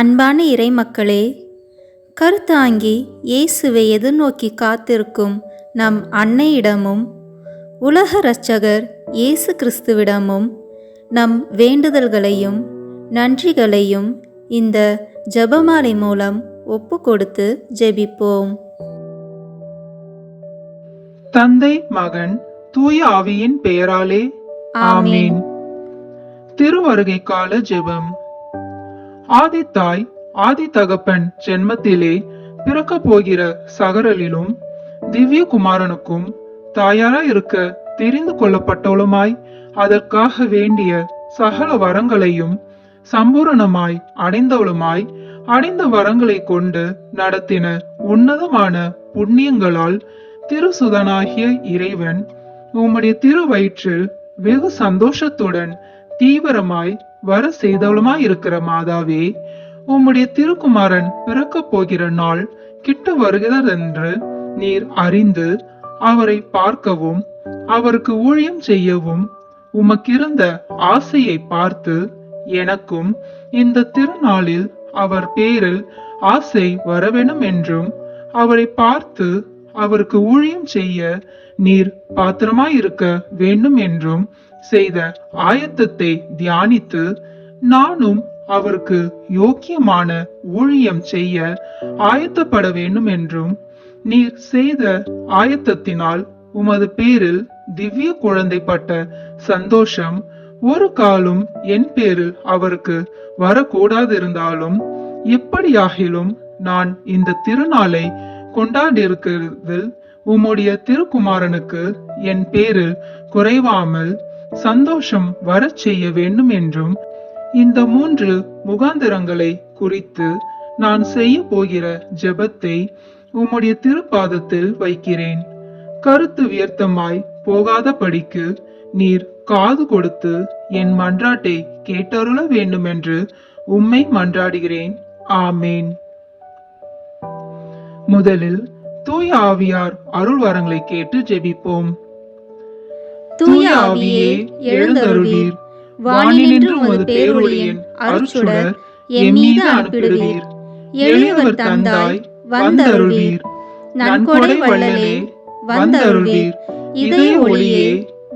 அன்பான இறைமக்களே, கருத்தாங்கி இயேசுவை எதிர்நோக்கி காத்திருக்கும் நம் அன்னையிடமும் உலக இரட்சகர் இயேசு கிறிஸ்துவிடமும் நம் வேண்டுதல்களையும் நன்றிகளையும் இந்த ஜெபமாலை மூலம் ஒப்பு கொடுத்து ஜெபிப்போம். தந்தை, மகன், தூய ஆவியின் பெயராலே ஆமீன். திருவருகை கால ஜெபம். ஆதி தாய் ஆதி தகப்பன் ஜென்மத்திலே பிறக்க போகிற சகரலிலும் திவ்ய குமாரனுக்கும் தாயாராய் இருக்க தெரிந்து கொள்ளப்பட்டவளுமாய் அதற்காக வேண்டிய சகல வரங்களையும் சம்பூரணமாய் அடைந்தவளுமாய் அடைந்த வரங்களை கொண்டு நடத்தின உன்னதமான புண்ணியங்களால் திருசுதனாகிய இறைவன் உம்முடைய திருவயிற்றில் வெகு சந்தோஷத்துடன் தீவிரமாய் வர செய்தவளுமாய் இருக்கிற மாதாவே, உம்முடைய திருக்குமாரன் பிறக்க போகிற நாள் கிட்ட வருகிறதென்று நீர் அறிந்து அவரை பார்க்கவும் அவருக்கு ஊழியம் செய்யவும் உமக்கிருந்த ஆசையை பார்த்து எனக்கும் இந்த திருநாளில் அவர் பேரில் ஆசை வரவேணும் என்றும் அவரை பார்த்து அவருக்கு ஊழியம் செய்ய நீர் பாத்திரமாயிருக்க வேண்டும் என்றும் செய்த ஆயத்தத்தை தியானித்து நானும் அவருக்கு யோக்கியமான ஊழியம் செய்ய ஆயத்தப்பட வேண்டும் என்றும் நீர் செய்த ஆயத்தத்தினால் உமது பேரில் திவ்ய குழந்தைப்பட்ட சந்தோஷம் ஒரு காலம் என் பேரில் அவருக்கு வரக்கூடாதிருந்தாலும் எப்படியாகிலும் நான் இந்த திருநாளை கொண்டாடியிருக்கிறதில் உம்முடைய திருக்குமாரனுக்கு என் பேரில் குறைவாமல் சந்தோஷம் வரச் செய்ய வேண்டும் என்றும் இந்த 3 முகாந்திரங்களை குறித்து நான் செய்ய போகிற ஜெபத்தை உம்முடைய திருப்பாதத்தில் வைக்கிறேன். கருத்து வியர்த்தமாய் போகாதபடிக்கு நீர் காது கொடுத்து என் மன்றாட்டை கேட்டருள வேண்டும் என்று உம்மை மன்றாடுகிறேன். ஆமேன். முதலில் தூய ஆவியார் அருள் வரங்களை கேட்டு ஜெபிப்போம். தூய ஆவியே எழுந்தருளீர், வானினின்று உமது பேரொளியின் அருட்சுடர் எம் மீது அனுப்பிடுவீர். எளியவர் தந்தாய் வந்தருளீர், நன்கொடை வள்ளலே வந்தருளீர், இதய ஒளியே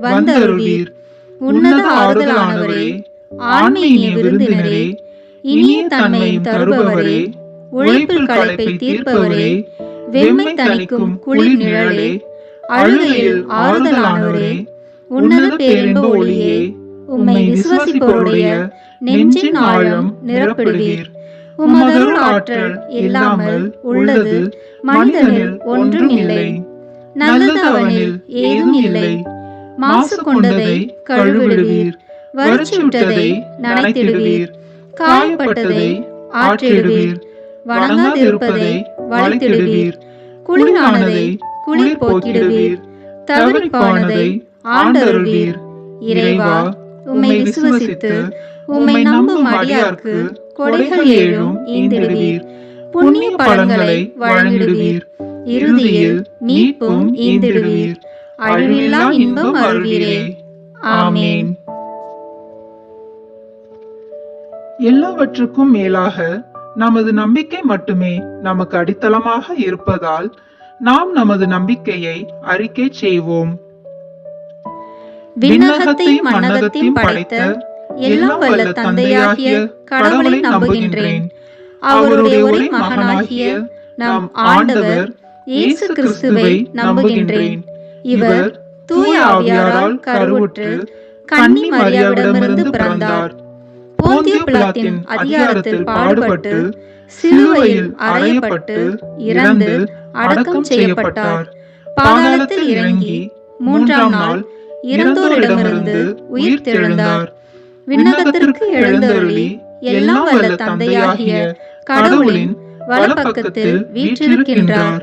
வந்தருளீர். உன்னத ஆறுதலானவரே, ஆன்மீக விருந்தினரே, இனிய தன்மையும் தருபவரே, உழைப்பில் களைப்பை தீர்ப்பவரே, வெம்மை தணிக்கும் குளிர் நிழலே, அழுகையில் ஆறுதலானவரே, உன்னத பேரின்ப ஒளியே, உம்மை விசுவாசிப்போருடைய நெஞ்சின் ஆழம் நிரப்பிடுவீர். உமதருள் ஆற்றல் இல்லாமல் உள்ளது மனிதனில் ஒன்றும் இல்லை, நல்லது அவனில் ஏதும் இல்லை. மாசு கொண்டதை கழுவிடுவீர், வறட்சியுற்றதை நனைத்திடுவீர், காயப்பட்டதை ஆற்றிடுவீர், வணங்காதிருப்பதை வளைத்திடுவீர், குளிரானதை குளிர் போக்கிடுவீர், தவறிப்பானதை ஆண்டருள்வீர். இறைவா, உம்மை விசுவசித்து உம்மை நம்பும் அடியார்க்கு கொடைகள் ஏழும் ஈந்திடுவீர், புண்ணிய பலன்களை வழங்கிடுவீர், இறுதியில் மீட்பும் ஈந்திடுவீர், அழிவில்லா இன்பம் அருள்வீரே. ஆமேன். எல்லாவற்றுக்கும் மேலாக நமது நம்பிக்கை மட்டுமே நமக்கு அடித்தளமாக இருப்பதால் நாம் நமது நம்பிக்கையை அறிக்கை செய்வோம். விண்ணகத்தையும் மண்ணகத்தையும் படைத்த எல்லாம் வல்ல தந்தையாகிய கடவுளை நம்புகின்றேன். அவருடைய ஒரே மகனாகிய நம் ஆண்டவர் இயேசு கிறிஸ்துவை நம்புகின்றேன். இவர் தூய ஆவியாரால் கருவுற்று கன்னி மரியாவிடமிருந்து பிறந்தார். போந்திய பிலாத்தின் அதிகாரத்தில் பாடுபட்டு சிலுவையில் அறையப்பட்டு இறந்து அடக்கம் செய்யப்பட்டார். பாதாளத்தில் இறங்கி 3ஆம் நாள் இறந்தோரிடமிருந்து உயிர் தெழுந்தார். விண்ணகத்திற்கு எழுந்தருளி எல்லாம் வல்ல தந்தையாகிய கடவுளின் வலப்பக்கத்தில் வீற்றிருக்கின்றார்.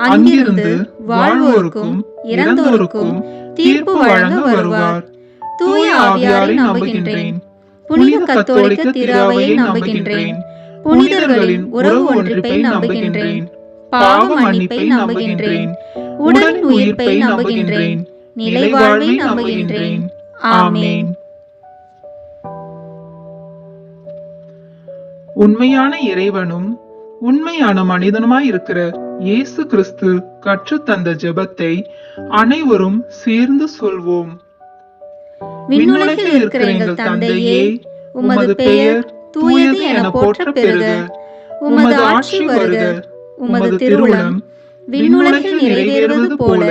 அங்கிருந்து வாழ்வோருக்கும் இறந்தோருக்கும் தீர்ப்பு வழங்க வருவார். தூய ஆவியாரை நம்புகின்றேன். புனித கத்தோலிக்க திருஅவையை நம்புகின்றேன். புனிதர்களின் உறவு ஒன்றிப்பை நம்புகின்றேன். பாவ மன்னிப்பை நம்புகின்றேன். உடலின் உயிர்ப்பை நம்புகின்றேன். நிலை வாழ்வை நம்புகின்றேன். ஆமேன். உண்மையான இறைவனும் உண்மையான மனிதனுமாய் இருக்கிற இயேசு கிறிஸ்து கற்றுத்தந்த ஜெபத்தை அனைவரும் சேர்ந்து சொல்வோம். விண்ணுலகில் இருக்கிற எங்கள் தந்தையே, உமது பெயர் தூயது என போற்ற பெறுக. உமது ஆட்சி வருக. உமது திருவுளம் விண்ணுலகில் நிறைவேறுவது போல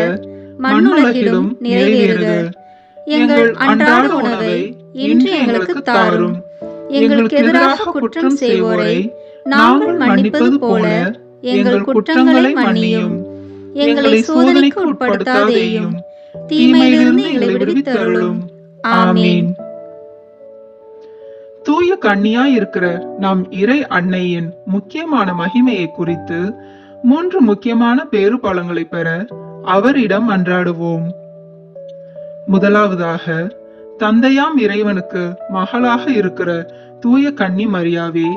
மண்ணுலகிலும் நிறைவேறுக. எங்கள் அன்றாட உணவை இன்று எங்களுக்கு தாரும். எங்களுக்கு எதிராக குற்றம் செய்வோரை நாங்கள் மன்னிப்பது போல எங்கள் குற்றங்களை மன்னியும். எங்களை சோதனைக்கு உட்படுத்தாதேயும், தீமையிலிருந்து எங்களை விடுவித்தருளும். ஆமென். தூய கன்னியாய் இருக்கிற நம் இறை அன்னையின் முக்கியமான மகிமையை குறித்து 3 முக்கியமான பேறு பலன்களை பெற அவரிடம் அன்றாடுவோம். முதலாவதாக, தந்தையாம் இறைவனுக்கு மகளாக இருக்கிற தூய கன்னி மரியாவே,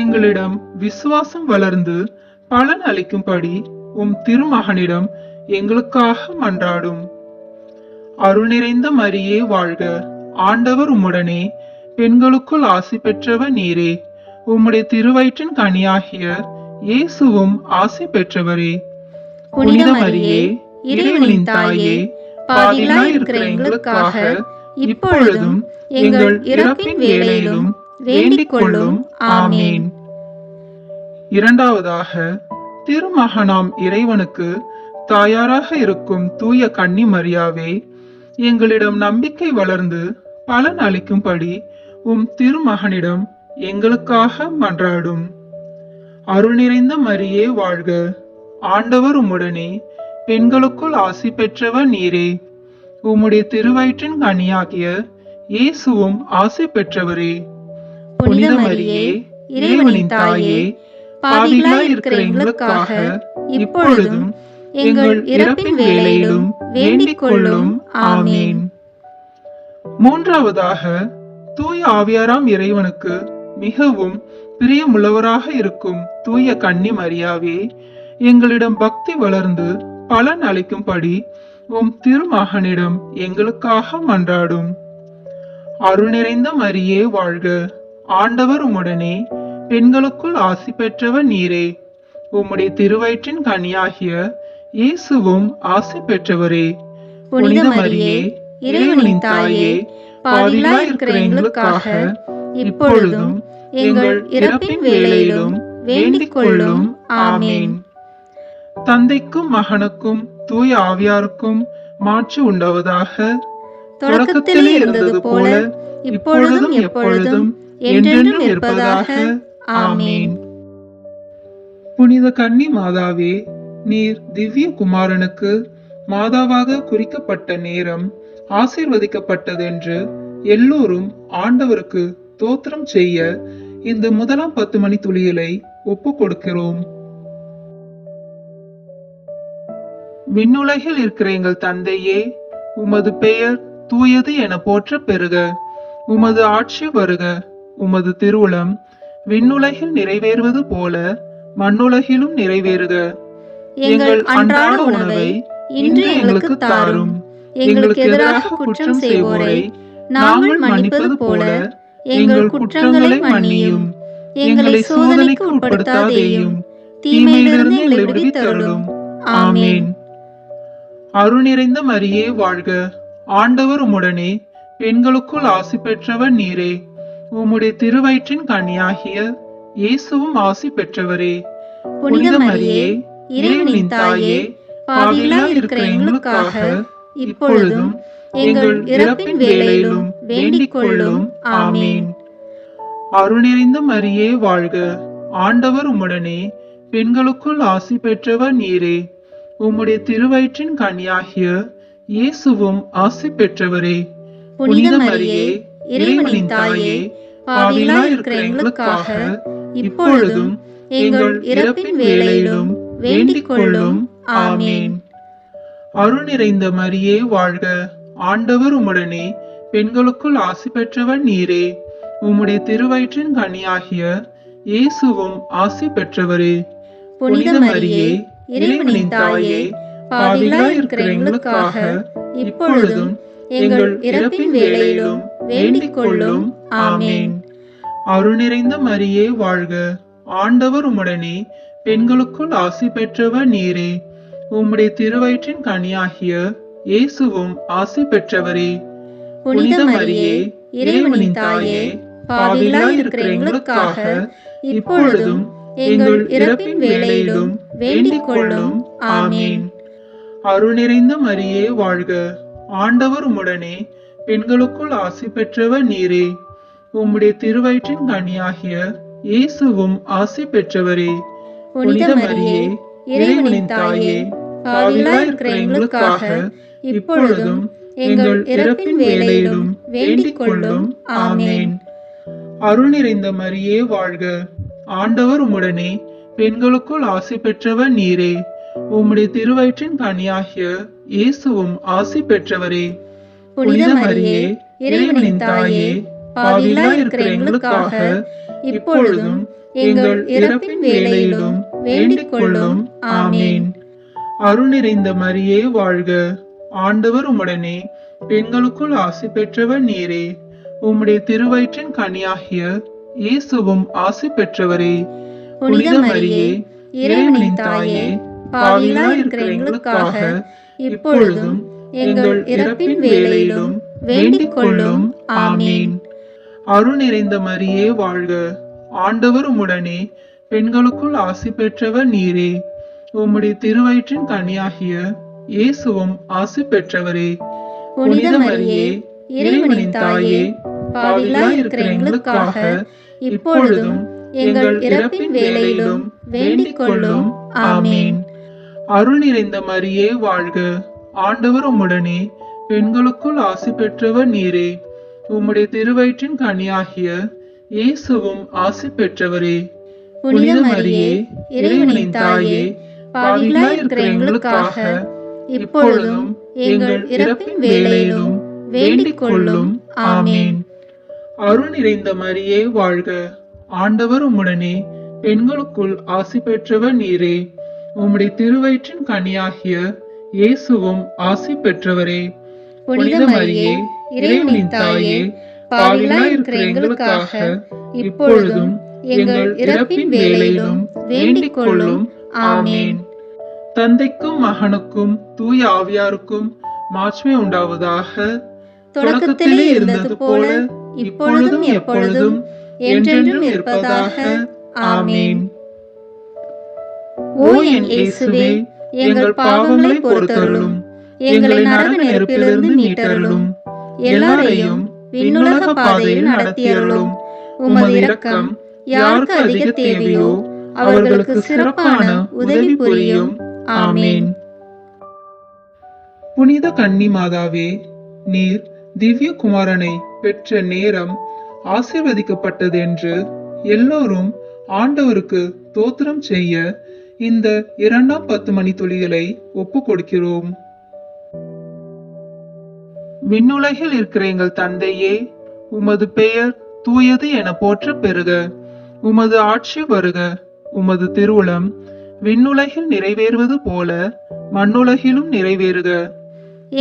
எங்களிடம் விசுவாசம் வளர்ந்து பலன் அளிக்கும்படி உம் திருமகனிடம் எங்களுக்காக மன்றாடும். அருள் நிறைந்த மரியே வாழ்க, ஆண்டவர் உம்முடனே, பெண்களுக்குள் ஆசி பெற்றவர் நீரே. உம்முடைய திருவயிற்றின் கனியாகிய இயேசுவும் ஆசி பெற்றவரே. புனித மரியே, இறைவனின் தாயே, பாவிகளாய் இருக்கிற எங்களுக்காக இப்பொழுதும் எங்கள் இறப்பின் வேளையிலும் வேண்டிக் கொள்ளும். ஆமென். இரண்டாவதாக, திருமகனாம் இறைவனுக்கு தாயாராக இருக்கும் தூய கன்னி மரியாவே, எங்களிடம் நம்பிக்கை வளர்ந்து பலன் அளிக்கும்படி உம் திருமகனிடம் எங்களுக்காக மன்றாடும். அருள் நிறைந்த மரியே வாழ்க, ஆண்டவர் உம்முடனே, பெண்களுக்குள் ஆசி பெற்றவர் நீரே. உம்முடைய திருவயிற்றின் கனியாகிய இயேசுவும் ஆசி பெற்றவரே. புனித மரியே, இறைவனின் தாயே, பாவிகளாய் இருக்கிற எங்களுக்காக இப்பொழுதும் எங்கள் இறப்பின் வேளையிலும் வேண்டிக் கொள்ளும். ஆமென். மூன்றாவதாக, தூய ஆவியாராம் இறைவனுக்கு மிகவும் பிரியமுள்ளவராக இருக்கும் தூய கன்னி மரியாவே, எங்களிடம் பக்தி வளர்ந்து பலன் அளிக்கும்படி உம் திருமகனிடம் எங்களுக்காக மன்றாடும். அருள் நிறைந்த மரியே வாழ்க, ஆண்டவர் உம்முடனே, பெண்களுக்குள் ஆசி பெற்றவர் நீரே. உம்முடைய திருவயிற்றின் கனியாகிய இயேசுவும் ஆசி பெற்றவரே. புனித மரியே, இறைவனின் தாயே, பாவிகளாய் இருக்கிற எங்களுக்காக இப்பொழுதும் எங்கள் இறப்பின் வேளையிலும் வேண்டிக் கொள்ளும். ஆமென். தந்தைக்கும் மகனுக்கும் தூய ஆவியாருக்கும் மாட்சி உண்டாவதாக. தொடக்கத்திலே இருந்தது போல இப்பொழுதும் எப்பொழுதும் என்றென்றும் இருப்பதாக. ஆமென். புனித கன்னி மாதாவே, நீர் திவ்ய குமாரனுக்கு மாதாவாக குறிக்கப்பட்ட நேரம் ஆசீர்வதிக்கப்பட்டதென்று எல்லோரும் ஆண்டவருக்கு தோத்திரம் செய்ய இந்த முதலாம் 10 மணி துளிகளை ஒப்பு கொடுக்கிறோம். விண்ணுலகில் இருக்கிற எங்கள் தந்தையே, உமது பெயர் தூயது என போற்ற பெறுக. உமது ஆட்சி வருக. உமது திருவுளம் விண்ணுலகில் நிறைவேறுவது போல மண்ணுலகிலும் நிறைவேறுக. எங்கள் அன்றாட உணவை இன்று எங்களுக்கு தாரும். எங்களுக்கு எதிராக குற்றம் செய்வோரை நாங்கள் மன்னிப்பது போல எங்கள் குற்றங்களை மன்னியும். எங்களை சோதனைக்கு உட்படுத்தாதேயும், தீமையிலிருந்து எங்களை விடுவித்தருளும். ஆமென். அருள் நிறைந்த மரியே வாழ்க, ஆண்டவர் உம்முடனே, பெண்களுக்குள் ஆசி பெற்றவர் நீரே. உம்முடைய திருவயிற்றின் கனியாகிய இயேசுவும் ஆசி பெற்றவரே. புனித மரியே, இறைவனின் தாயே, பாவிகளாய் இருக்கிற எங்களுக்காக இப்பொழுதும் எங்கள் இறப்பின் வேளையிலும் வேண்டிக் கொள்ளும். ஆமென். அருள் நிறைந்த மரியே வாழ்க, ஆண்டவர் உம்முடனே, பெண்களுக்குள் ஆசி பெற்றவர் நீரே. உம்முடைய திருவயிற்றின் கனியாகிய இயேசுவும் ஆசி பெற்றவரே. புனித மரியே, இறைவனின் தாயே, பாவிகளாய் இருக்கிற எங்களுக்காக இப்பொழுதும் எங்கள் இறப்பின் வேளையிலும் வேண்டிக் கொள்ளும். ஆமென். அருள் நிறைந்த மரியே வாழ்க, ஆண்டவர் உம்முடனே, பெண்களுக்குள் ஆசி பெற்றவர் நீரே. உம்முடைய திருவயிற்றின் கனியாகிய இயேசுவும் ஆசி பெற்றவரே. புனித மரியே, இறைவனின் தாயே, பாவிகளாய் இருக்கிற எங்களுக்காக இப்பொழுதும் எங்கள் இறப்பின் வேளையிலும் வேண்டிக் கொள்ளும். ஆமென். அருள் நிறைந்த மரியே வாழ்க. ஆண்டவர் உம்முடனே, பெண்களுக்குள் ஆசி பெற்றவர் நீரே. உம்முடைய திருவயிற்றின் கனியாகிய இயேசுவும் ஆசி பெற்றவரே. புனித மரியே, இறைவனின் தாயே, பாவிகளாய் இருக்கிற எங்களுக்காக இப்பொழுதும் எங்கள் இறப்பின் வேளையிலும் வேண்டிக் கொள்ளும். ஆமேன். அருள் நிறைந்த மரியே வாழ்க. ஆண்டவர் உம்முடனே, பெண்களுக்குள் ஆசி பெற்றவர் நீரே. உம்முடைய திருவயிற்றின் கனியாகிய இயேசுவும் ஆசி பெற்றவரே. புனித மரியே, இறைவனின் தாயே, பாவிகளாய் இருக்கிற எங்களுக்காக இப்பொழுதும் எங்கள் இறப்பின் வேளையிலும் வேண்டிக் கொள்ளும். ஆமேன். அருள் நிறைந்த மரியே வாழ்க. ஆண்டவர் உம்முடனே, பெண்களுக்குள் ஆசி பெற்றவர் நீரே. உம்முடைய திருவயிற்றின் கனியாகிய இயேசுவும் ஆசி பெற்றவரே. புனித மரியே, இறைவனின் தாயே, பாவிகளாய் இருக்கிற எங்களுக்காக இப்பொழுதும் எங்கள் இறப்பின் வேளையிலும் வேண்டிக் கொள்ளும். ஆமேன். அருள் நிறைந்த மரியே வாழ்க. ஆண்டவர் உம்முடனே, பெண்களுக்குள் ஆசி பெற்றவர் நீரே. உம்முடைய திருவயிற்றின் கனியாகிய இயேசுவும் ஆசி பெற்றவரே. புனித மரியே, இறைவனின் தாயே, பாவிகளாய் இருக்கிற எங்களுக்காக இப்பொழுதும் எங்கள் இறப்பின் வேளையிலும் வேண்டிக் கொள்ளும். ஆமேன். அருள் நிறைந்த மரியே வாழ்க. ஆண்டவர் உம்முடனே, பெண்களுக்குள் ஆசி பெற்றவர் நீரே. உம்முடைய திருவயிற்றின் கனியாகிய இயேசுவும் ஆசி பெற்றவரே. புனித மரியே, இறைவனின் தாயே, பாவிகளாய் இருக்கிற எங்களுக்காக இப்பொழுதும் எங்கள் இறப்பின் வேளையிலும் வேண்டிக் கொள்ளும். ஆமேன். அருள் நிறைந்த மரியே வாழ்க. ஆண்டவர் உம்முடனே, பெண்களுக்குள் ஆசி பெற்றவர் நீரே. உம்முடைய திருவயிற்றின் கனியாகிய இயேசுவும் ஆசி பெற்றவரே. புனித மரியே, இறைவனின் தாயே, பாவிகளாய் இருக்கிற எங்களுக்காக இப்பொழுதும் எங்கள் இறப்பின் வேளையிலும் வேண்டிக் கொள்ளும். ஆமேன். அருள் நிறைந்த மரியே வாழ்க. ஆண்டவர் உம்முடனே, பெண்களுக்குள் ஆசி பெற்றவர் நீரே. உம்முடைய திருவயிற்றின் கனியாகிய இயேசுவும் ஆசி பெற்றவரே. புனித மரியே, இறைவனின் தாயே, பாவிகளாய் இருக்கிற எங்களுக்காக இப்பொழுதும் எங்கள் இறப்பின் வேளையிலும் வேண்டிக் கொள்ளும். ஆமேன். தந்தைக்கும் மகனுக்கும் தூய ஆவியாருக்கும் மாட்சிமை உண்டாவதாக. தொடக்கத்திலே இருந்தது போல இப்பொழுதும் எப்பொழுதும் என்றென்றும் இருப்பதாக. ஆமேன். ஓ என் இயேசுவே, எங்கள் பாவங்களை பொறுத்தருளும், எங்களை நரக நெருப்பிலிருந்து மீட்டருளும், எல்லாரையும் விண்ணுலக பாதையில் நடத்தியருளும். உமது இரக்கம் யாருக்கு அதிக தேவையோ அவர்களுக்கு சிறப்பான உதவி புரியும். ஆமேன். புனித கன்னி மாதாவே, நீர் திவ்ய குமாரனை பெற்ற நேரம் ஆசீர்வதிக்கப்பட்டது என்று எல்லோரும் ஆண்டவருக்கு தோத்திரம் செய்ய இந்த 2ஆம் 10 மணி துளிகளை ஒப்பு கொடுக்கிறோம். விண்ணுலகில் இருக்கிற எங்கள் தந்தையே, உமது பெயர் தூயது என போற்ற பெறுக. உமது ஆட்சி வருக. உமது திருவுளம் விண்ணுலகில் நிறைவேறுவது போல மண்ணுலகிலும் நிறைவேறுக.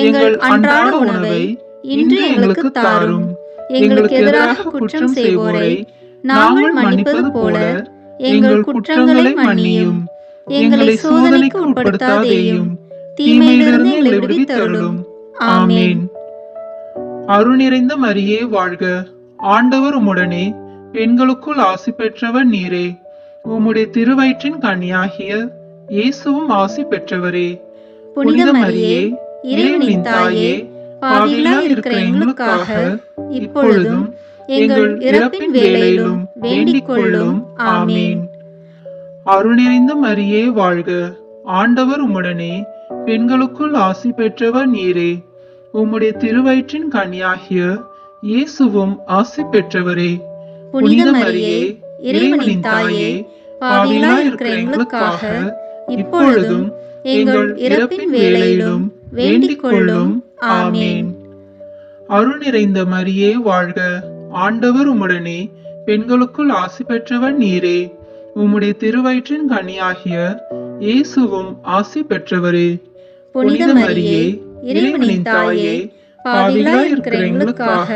எங்கள் அன்றாட உணவை இன்று எங்களுக்கு தாரும். எங்களுக்கு எதிராக குற்றம் செய்வோரை நாங்கள் மன்னிப்பது போல எங்கள் குற்றங்களை மன்னியும். எங்களை சோதனைக்கு உட்படுத்தாதேயும், தீமையிலிருந்து எங்களை விடுவித்தருளும். ஆமேன். அருள் நிறைந்த மரியே வாழ்க. ஆண்டவர் உம்முடனே, பெண்களுக்குள் ஆசி பெற்றவர் நீரே. உம்முடைய திருவயிற்றின் கனியாகிய இயேசுவும் ஆசி பெற்றவரே. புனித மரியே, இறைவனின் தாயே, பாவிகளாய் இருக்கிற எங்களுக்காக இப்பொழுதும் எங்கள் இறப்பின் வேளையிலும் வேண்டிக் கொள்ளும். ஆமேன். அருள் நிறைந்த மரியே வாழ்க. ஆண்டவர் உம்முடனே, பெண்களுக்குள் ஆசி பெற்றவர் நீரே. உம்முடைய திருவயிற்றின் கனியாகிய இயேசுவும் ஆசி பெற்றவரே. புனித மரியே, இறைவனின் தாயே, பாவிகளாய் இருக்கிற எங்களுக்காக இப்பொழுதும் எங்கள் இறப்பின் வேளையிலும் வேண்டிக் கொள்ளும். ஆமேன். அருள் நிறைந்த மரியே வாழ்க. ஆண்டவர் உம்முடனே, பெண்களுக்குள் ஆசி பெற்றவர் நீரே. உம்முடைய திருவயிற்றின் கனியாகிய இயேசுவும் ஆசி பெற்றவரே. புனித மரியே, இறைவனின் தாயே, பாவிகளாய் இருக்கிற எங்களுக்காக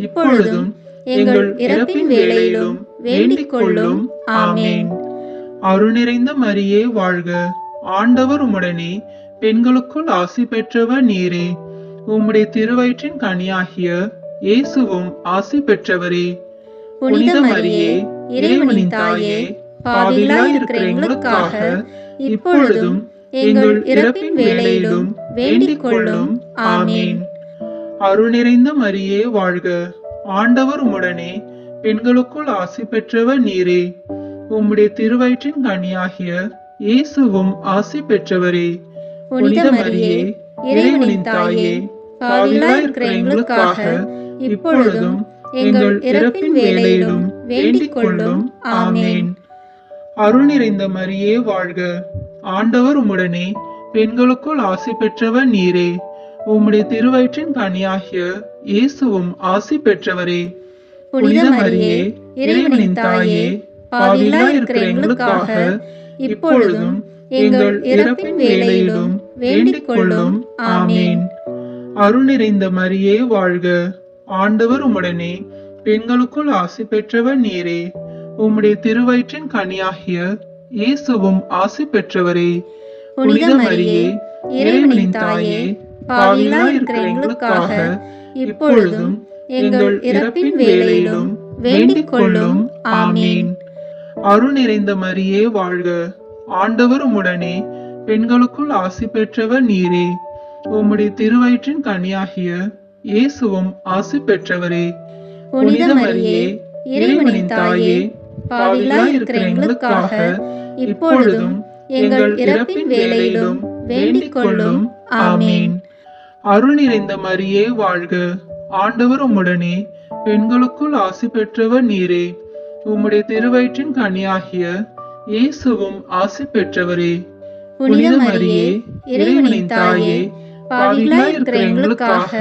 இப்பொழுதும் எங்கள் இறப்பின் வேளையிலும் வேண்டிக் கொள்ளும். ஆமென். அருள் நிறைந்த மரியே வாழ்க, ஆண்டவர் உம்முடனே, பெண்களுக்குள் ஆசி பெற்றவர் நீரே. உம்முடைய திருவயிற்றின் கனியாகிய இயேசுவும் ஆசி பெற்றவரே. புனித மரியே, இறைவனின் தாயே, பாவிகளாய் இருக்கிற எங்களுக்காக இப்பொழுதும் எங்கள் இறப்பின் வேளையிலும் வேண்டிக் கொள்ளும். ஆமென். அருள் நிறைந்த மரியே வாழ்க, ஆண்டவர் உம்முடனே, பெண்களுக்குள் ஆசி பெற்றவர் நீரே. உம்முடைய திருவயிற்றின் கனியாகிய இயேசுவும் ஆசி பெற்றவரே. புனித மரியே, இறைவனின் தாயே, பாவிகளாய் இருக்கிற எங்களுக்காக இப்பொழுதும் எங்கள் இறப்பின் வேளையிலும் வேண்டிக் கொள்ளும். ஆமென். அருள் நிறைந்த மரியே வாழ்க, ஆண்டவர் உம்முடனே, பெண்களுக்குள் ஆசி பெற்றவர் நீரே. உம்முடைய திருவயிற்றின் கனியாகிய இயேசுவும் ஆசி பெற்றவரே. புனித மரியே, இறைவனின் தாயே, பாவிகளாய் இருக்கிற எங்களுக்காக இப்பொழுதும் எங்கள் இறப்பின் வேளையிலும் வேண்டிக் கொள்ளும். ஆமென். அருள் நிறைந்த மரியே வாழ்க, ஆண்டவர் உம்முடனே, பெண்களுக்குள் ஆசி பெற்றவர் நீரே. உம்முடைய திருவயிற்றின் கனியாகிய இயேசுவும் ஆசி பெற்றவரே. புனித மரியே, இறைவனின் தாயே, பாவிகளாய் இருக்கிற எங்களுக்காக இப்பொழுதும் எங்கள் இறப்பின் வேளையிலும் வேண்டிக் கொள்ளும். ஆமென். அருள் நிறைந்த மரியே வாழ்க, ஆண்டவர் உம்முடனே, பெண்களுக்குள் ஆசி பெற்றவர் நீரே. உம்முடைய திருவயிற்றின் கனியாகிய இயேசுவும் ஆசி பெற்றவரே. புனித மரியே, இறைவனின் தாயே, பாவிகளாய் இருக்கிற எங்களுக்காக இப்பொழுதும் எங்கள் இறப்பின் வேளையிலும் வேண்டிக் கொள்ளும். ஆமென். அருள் நிறைந்த மரியே வாழ்க, ஆண்டவர் உம்முடனே, பெண்களுக்குள் ஆசி பெற்றவர் நீரே. உம்முடைய திருவயிற்றின் கனியாகிய இயேசுவும் ஆசி பெற்றவரே. புனித மரியே, இறைவனின் தாயே, பாவிகளாய் இருக்கிற எங்களுக்காக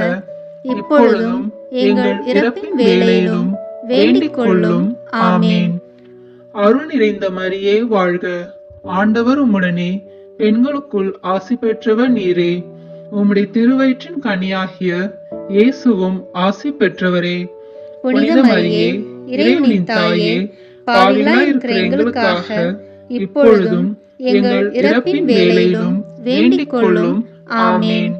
இப்பொழுதும் எங்கள் இறப்பின் வேளையிலும் வேண்டிக் கொள்ளும். ஆமென். அருள் நிறைந்த மரியே வாழ்க, ஆண்டவர் உம்முடனே, பெண்களுக்குள் ஆசி பெற்றவர் நீரே. உம்முடைய திருவயிற்றின் கனியாகிய இயேசுவும் ஆசி பெற்றவரே. புனித மரியே, இறைவனின் தாயே, பாவிகளாய் இருக்கிற எங்களுக்காக இப்பொழுதும் எங்கள் இறப்பின் வேளையிலும் வேண்டிக் கொள்ளும். ஆமென்.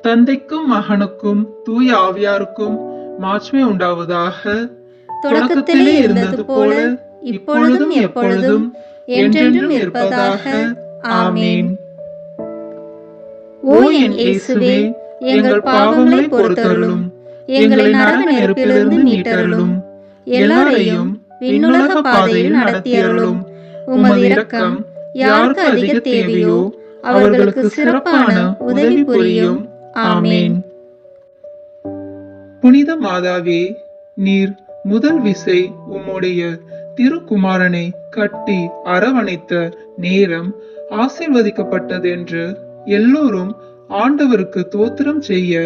தந்தைக்கும் மகனுக்கும் தூய ஆவியாருக்கும் மாட்சிமை உண்டாவதாக. தொடக்கத்திலே இருந்தது போல இப்பொழுதும் எப்பொழுதும் என்றென்றும் இருப்பதாக. ஆமென். ஓ என் இயேசுவே, எங்கள் பாவங்களை பொறுத்தருளும், எங்களை நரக நெருப்பிலிருந்து மீட்டருளும், எல்லாரையும் விண்ணுலக பாதையில் நடத்தியருளும். உமது இரக்கம் யாருக்கு அதிக தேவையோ அவர்களுக்கு சிறப்பான உதவி புரியும். ஆமென். புனித மாதாவே, நீர் முதல் விசை உம்முடைய திருக்குமாரனை கட்டி அரவணைத்த நேரம் ஆசீர்வதிக்கப்பட்டது என்று எல்லோரும் ஆண்டவருக்கு தோத்திரம் செய்ய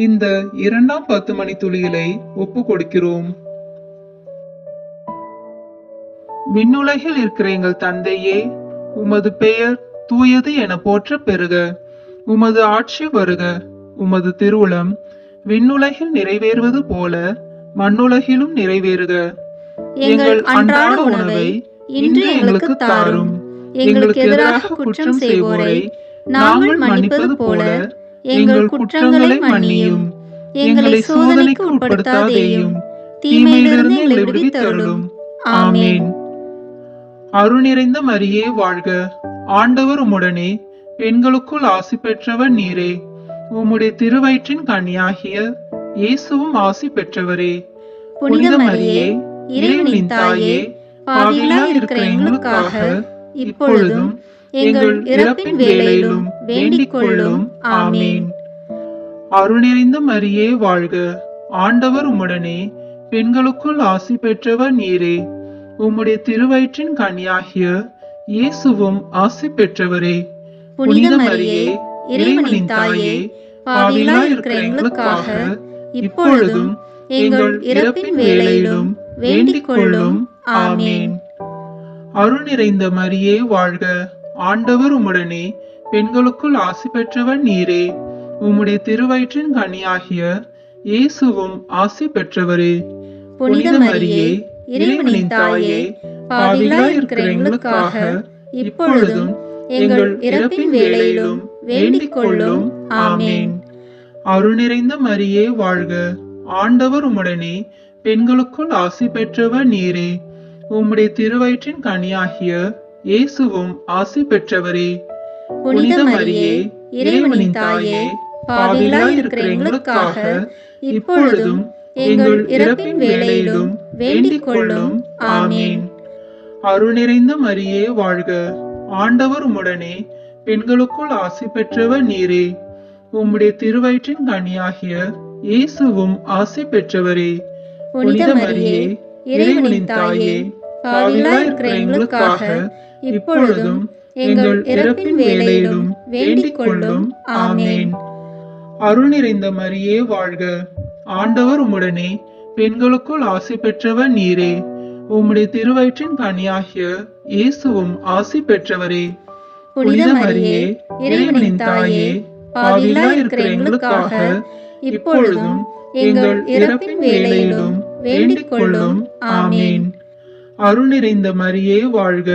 இந்த 2ஆம் 10 மணி துளிகளை ஒப்பு கொடுக்கிறோம். விண்ணுலகில் இருக்கிற எங்கள் தந்தையே, உமது பெயர் தூயது என போற்ற பெறுக. உமது ஆட்சி வருக. உமது திருவுளம் விண்ணுலகில் நிறைவேறுவது போல மண்ணுலகிலும் நிறைவேறுக. எங்கள் அன்றாட உணவை இன்று எங்களுக்கு தாரும். எங்களுக்கு எதிராக குற்றம் செய்வோரை நாங்கள் மன்னிப்பது போல எங்கள் குற்றங்களை மன்னியும். எங்களை சோதனைக்கு உட்படுத்தாதேயும், தீமையிலிருந்து எங்களை விடுவித்தருளும். ஆமென். அருள் நிறைந்த மரியே வாழ்க, ஆண்டவர் உம்முடனே, பெண்களுக்குள் ஆசி பெற்றவர் நீரே. உம்முடைய திருவயிற்றின் கனியாகிய இயேசுவும் ஆசி பெற்றவரே. புனித மரியே, இறைவனின் தாயே, பாவிகளாய் இருக்கிற எங்களுக்காக இப்பொழுதும் எங்கள் இறப்பின் வேளையிலும் வேண்டிக் கொள்ளும். ஆமென். அருள் நிறைந்த மரியே வாழ்க, ஆண்டவர் உம்முடனே, பெண்களுக்குள் ஆசி பெற்றவர் நீரே. உம்முடைய திருவயிற்றின் கனியாகிய இயேசுவும் ஆசி பெற்றவரே. புனித மரியே, இறைவனின் தாயே, பாவிகளாய் இருக்கிற எங்களுக்காக இப்பொழுதும் எங்கள் இறப்பின் வேளையிலும் வேண்டிக் கொள்ளும். ஆமென். அருள் நிறைந்த மரியே வாழ்க, ஆண்டவர் உம்முடனே, பெண்களுக்குள் ஆசி பெற்றவர் நீரே. உம்முடைய திருவயிற்றின் கனியாகிய இயேசுவும் ஆசி பெற்றவரே. புனித மரியே, இறைவனின் தாயே, பாவிகளாய் இருக்கிற எங்களுக்காக இப்பொழுதும் எங்கள் இறப்பின் வேளையிலும் வேண்டிக் கொள்ளும். ஆமென். அருள் நிறைந்த மரியே வாழ்க, ஆண்டவர் உம்முடனே, பெண்களுக்குள் ஆசி பெற்றவர் நீரே. உம்முடைய திருவயிற்றின் கனியாகிய இயேசுவும் ஆசி பெற்றவரே. புனித மரியே, இறைவனின் தாயே, பாவிகளாய் இருக்கிற எங்களுக்காக இப்பொழுதும் எங்கள் இறப்பின் வேளையிலும் வேண்டிக் கொள்ளும். ஆமென். அருள் நிறைந்த மரியே வாழ்க, ஆண்டவர் உம்முடனே, பெண்களுக்குள் ஆசி பெற்றவர் நீரே. உம்முடைய திருவயிற்றின் கனியாகிய இயேசுவும் ஆசி பெற்றவரே. புனித மரியே, இறைவனின் தாயே, பாவிகளாய் இருக்கிற எங்களுக்காக இப்பொழுதும் எங்கள் இறப்பின் வேளையிலும் வேண்டிக் கொள்ளும். ஆமென். அருள் நிறைந்த மரியே வாழ்க, ஆண்டவர் உம்முடனே, பெண்களுக்குள் ஆசி பெற்றவர் நீரே. உம்முடைய திருவயிற்றின் கனியாகிய இயேசுவும் ஆசி பெற்றவரே. புனித மரியே, இறைவனின் தாயே, பாவிகளாய் இருக்கிற எங்களுக்காக இப்பொழுதும் எங்கள் இறப்பின் வேளையிலும் வேண்டிக் கொள்ளும். ஆமென். அருள் நிறைந்த மரியே வாழ்க,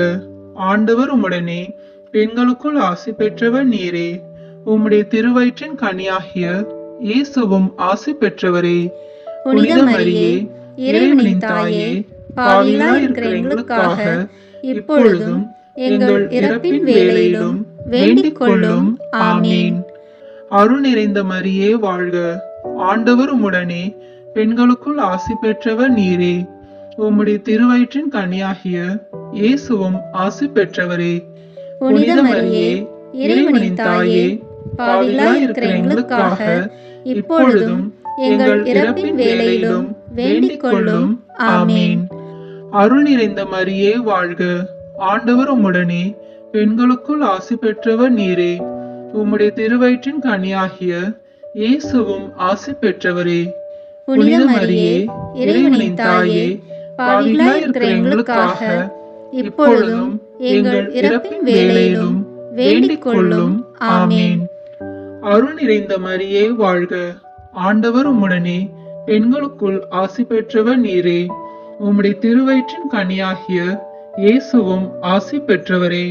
ஆண்டவர் உம்முடனே, பெண்களுக்குள் ஆசி பெற்றவர் நீரே. உம்முடைய திருவயிற்றின் கனியாகிய இயேசுவும் ஆசி பெற்றவரே. புனித மரியே, இறைவனின் தாயே, பாவிகளாய் இருக்கிற எங்களுக்காக இப்பொழுதும் எங்கள் இறப்பின் வேளையிலும் வேண்டிக் கொள்ளும். ஆமென். அருள் நிறைந்த மரியே வாழ்க, ஆண்டவர் உம்முடனே, பெண்களுக்குள் ஆசி பெற்றவர் நீரே. உம்முடைய திருவயிற்றின் கனியாகிய இயேசுவும் ஆசி பெற்றவரே. புனித மரியே, இறைவனின் தாயே, பாவிகளாய் இருக்கிற எங்களுக்காக இப்பொழுதும் எங்கள் இறப்பின் வேளையிலும் வேண்டிக் கொள்ளும். ஆமென். அருள் நிறைந்த மரியே வாழ்க, ஆண்டவர் உம்முடனே, பெண்களுக்குள் ஆசி பெற்றவர் நீரே. உம்முடைய திருவயிற்றின் கனியாகிய இயேசுவும் ஆசி பெற்றவரே. புனித மரியே, இறைவனின் தாயே, பாவிகளாய் இருக்கிற எங்களுக்காக இப்பொழுதும் எங்கள் இறப்பின் வேளையிலும் வேண்டிக் கொள்ளும். ஆமென். அருள் நிறைந்த மரியே வாழ்க, ஆண்டவர் உம்முடனே, பெண்களுக்குள் ஆசி பெற்றவர் நீரே. உம்முடைய திருவயிற்றின் கனியாகிய இயேசுவும் ஆசி பெற்றவரே.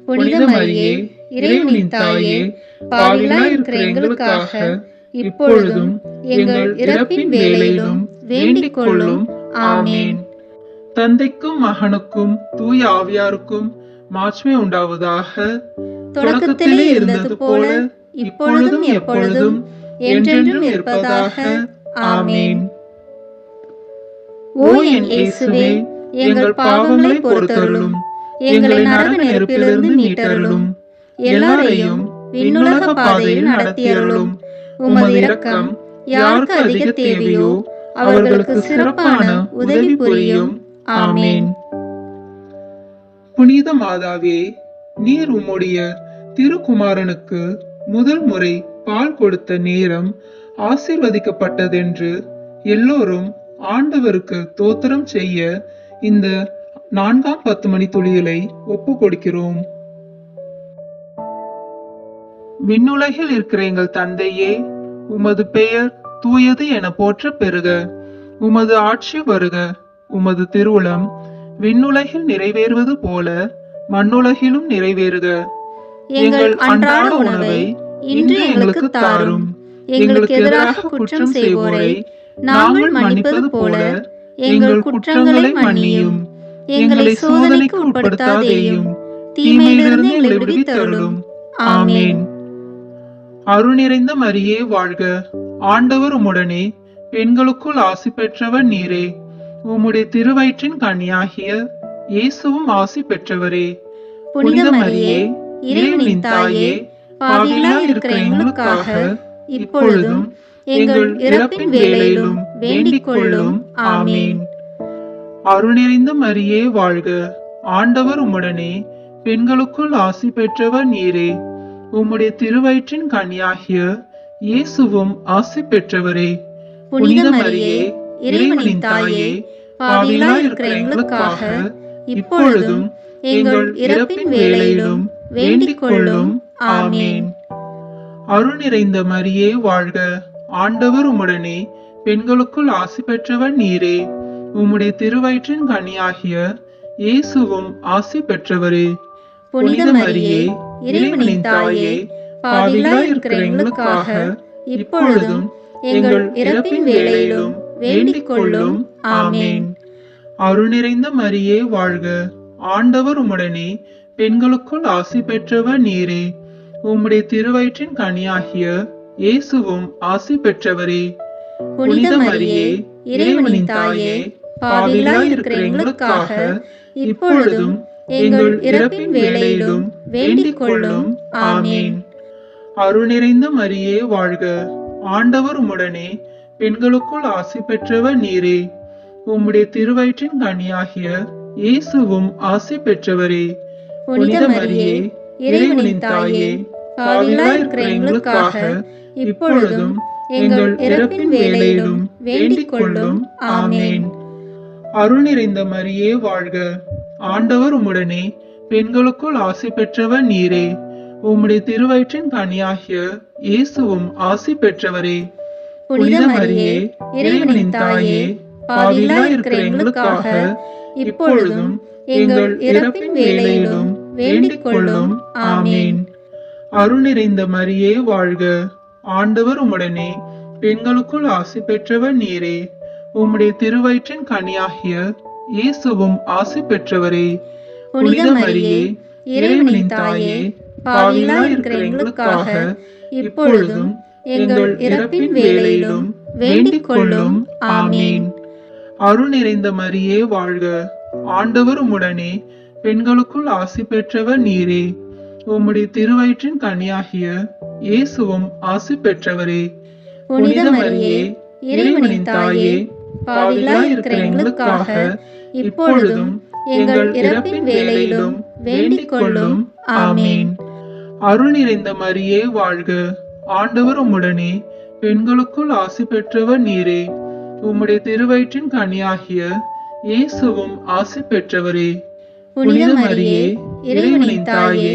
புனித மரியே, இறைவனின் தாயே, பாவிகளாய் இருக்கிற எங்களுக்காக இப்பொழுதும் எங்கள் இறப்பின் வேளையிலும் வேண்டிக் கொள்ளும். ஆமென். தந்தைக்கும் மகனுக்கும் தூய ஆவியாருக்கும் மாட்சிமை உண்டாவதாக. தொடக்கத்திலே இருந்தது போல இப்பொழுதும் எப்பொழுதும் என்றென்றும் இருப்பதாக. ஆமென். ஓ என் இயேசுவே, எங்கள் பாவங்களை பொறுத்தருளும், எங்களை நரக நெருப்பிலிருந்து மீட்டருளும், எல்லாரையும் விண்ணுலக பாதையில் நடத்தியருளும். உமது இரக்கம் யாருக்கு அதிக தேவையோ அவர்களுக்கு சிறப்பான உதவி புரியும். ஆமென். புனித மாதாவே, நீர் உம்முடைய திருக்குமாரனுக்கு முதல் முறை பால் கொடுத்த நேரம் ஆசீர்வதிக்கப்பட்டதென்று எல்லோரும் ஆண்டவருக்கு தோத்திரம் செய்ய இந்த 4ஆம் 10 மணி துளிகளை ஒப்பு கொடுக்கிறோம். விண்ணுலகில் இருக்கிற எங்கள் தந்தையே, உமது பெயர் தூயது என போற்ற பெறுக. உமது ஆட்சி வருக. உமது திருவுளம் விண்ணுலகில் நிறைவேறுவது போல மண்ணுலகிலும் நிறைவேறுக. எங்கள் அன்றாட உணவை இன்று எங்களுக்கு தாரும். எங்களுக்கு எதிராக குற்றம் செய்வோரை நாங்கள் மன்னிப்பது போல எங்கள் குற்றங்களை மன்னியும். எங்களை சோதனைக்கு உட்படுத்தாதேயும், தீமையிலிருந்து எங்களை விடுவித்தருளும். ஆமென். அருள் நிறைந்த மரியே வாழ்க, ஆண்டவர் உம்முடனே, பெண்களுக்குள் ஆசி பெற்றவர் நீரே. உம்முடைய திருவயிற்றின் கனியாகிய இயேசுவும் ஆசி பெற்றவரே. புனித மரியே, இறைவனின் தாயே, பாவிகளாய் இருக்கிற எங்களுக்காக இப்பொழுதும் எங்கள் இறப்பின் வேளையிலும் வேண்டிக் கொள்ளும். ஆமென். அருள் நிறைந்த மரியே வாழ்க, ஆண்டவர் உம்முடனே, பெண்களுக்குள் ஆசி பெற்றவர் நீரே. உம்முடைய திருவயிற்றின் கனியாகிய இயேசுவும் ஆசி பெற்றவரே. புனித மரியே, இறைவனின் தாயே, பாவிகளாய் இருக்கிற எங்களுக்காக இப்பொழுதும் எங்கள் இறப்பின் வேளையிலும் வேண்டிக் கொள்ளும். ஆமென். அருள் நிறைந்த மரியே வாழ்க, ஆண்டவர் உம்முடனே, பெண்களுக்குள் ஆசி பெற்றவர் நீரே. உம்முடைய திருவயிற்றின் கனியாகிய இயேசுவும் ஆசி பெற்றவரே. புனித மரியே, இறைவனின் தாயே, பாவிகளாய் இருக்கிற எங்களுக்காக இப்பொழுதும் எங்கள் இறப்பின் வேளையிலும் வேண்டிக் கொள்ளும். ஆமென். அருள் நிறைந்த மரியே வாழ்க, ஆண்டவர் உம்முடனே, பெண்களுக்குள் ஆசி பெற்றவர் நீரே. உம்முடைய திருவயிற்றின் கனியாகிய இயேசுவும் ஆசி பெற்றவரே. புனித மரியே, இறைவனின் தாயே, பாவிகளாய் இருக்கிற எங்களுக்காக இப்பொழுதும் எங்கள் இறப்பின் வேளையிலும் வேண்டிக் கொள்ளும். ஆமென். அருள் நிறைந்த மரியே வாழ்க, ஆண்டவர் உம்முடனே, பெண்களுக்குள் ஆசி பெற்றவர் நீரே. உம்முடைய திருவயிற்றின் கனியாகிய இயேசுவும் ஆசி பெற்றவரே. புனித மரியே, இறைவனின் தாயே, பாவிகளாய் இருக்கிற எங்களுக்காக இப்பொழுதும் எங்கள் இறப்பின் வேளையிலும் வேண்டிக் கொள்ளும். ஆமென். அருள் நிறைந்த மரியே வாழ்க, ஆண்டவர் உம்முடனே, பெண்களுக்குள் ஆசி பெற்றவர் நீரே. உம்முடைய திருவயிற்றின் கனியாகிய இயேசுவும் ஆசி பெற்றவரே. புனித மரியே, இறைவனின் தாயே, பாவிகளாய் இருக்கிற எங்களுக்காக இப்பொழுதும் எங்கள் இறப்பின் வேளையிலும் வேண்டிக் கொள்ளும். ஆமென். அருள் நிறைந்த மரியே வாழ்க, ஆண்டவர் உம்முடனே, பெண்களுக்குள் ஆசி பெற்றவர் நீரே. உம்முடைய திருவயிற்றின் கனியாகிய இயேசுவும் ஆசி பெற்றவரே. புனித மரியே, இறைவனின் தாயே, பாவிகளாய் இருக்கிற எங்களுக்காக இப்பொழுதும் எங்கள் இறப்பின் வேளையிலும் வேண்டிக் கொள்ளும். ஆமென். அருள் நிறைந்த மரியே வாழ்க, ஆண்டவர் உம்முடனே, பெண்களுக்குள் ஆசி பெற்றவர் நீரே. உம்முடைய திருவயிற்றின் கனியாகிய இயேசுவும் ஆசி பெற்றவரே. புனித மரியே, இறைவனின் தாயே, பாவிகளாய் இருக்கிற எங்களுக்காக இப்பொழுதும் எங்கள் இறப்பின் வேளையிலும் வேண்டிக் கொள்ளும். ஆமென். அருள் நிறைந்த மரியே வாழ்க, ஆண்டவர் உம்முடனே, பெண்களுக்குள் ஆசி பெற்றவர் நீரே. உம்முடைய திருவயிற்றின் கனியாகிய இயேசுவும் ஆசி பெற்றவரே. புனித மரியே, இறைவனின் தாயே,